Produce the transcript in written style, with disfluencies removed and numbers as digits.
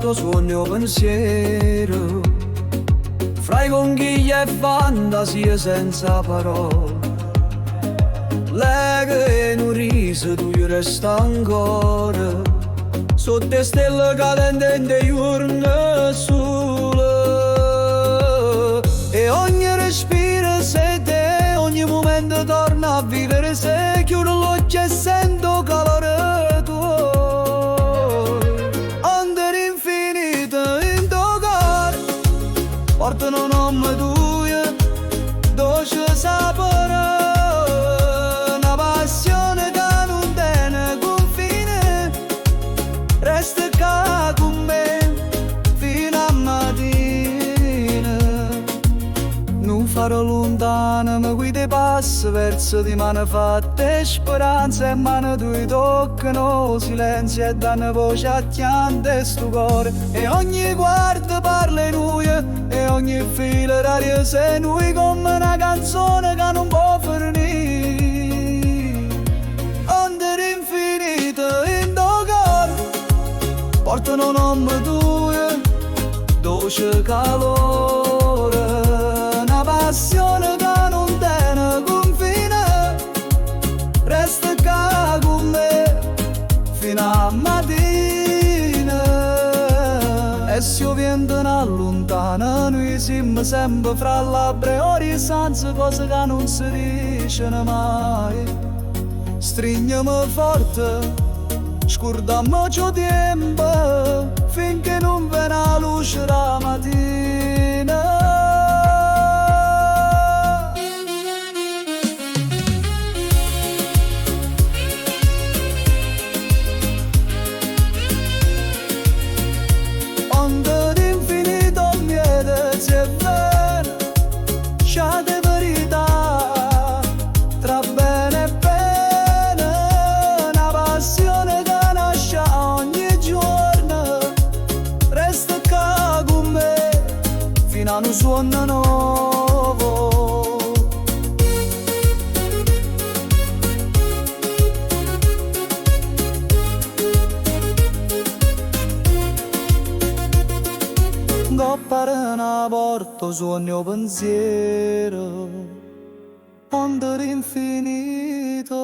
porto sogno pensiero, fra i conchiglie e fantasie senza parole. Lei che in un riso tu resta ancora, sotto le stelle cadenti in dei giorni sole. E ogni respiro se te, ogni momento torna a vivere se chiudo l'occhio e sento calore tuo. Under infinito in tuo cuore portano un nome tuo, dolce sapore, una passione che non tiene confine. Resta qua con me fino a mattina. Non farò lontano, mi guidi passo verso di mano fatte speranza, e mano tue toccano silenzio e danno voce a chiante sto cuore. E ogni guardo parla in noi, e ogni filo d'aria sei noi, come una canzone che non può finire. Under infinito in tuo cuore portano un nome tuo, dolce calore, una passione che non tiene confine. Resta qua con me fino a mattina. E se io vento allontana, noi siamo sempre fra labbra e orizzonti, cose che non si dicono mai. Stringiamo forte, scordiamoci tempo, finché non viene la luce la mattina. Onda d'infinito miele si avvena, c'è di verità tra bene e bene, una passione che nasce ogni giorno. Resta qua con me fino a un suono nuovo. Goppare una porta sogno pensiero, under infinito.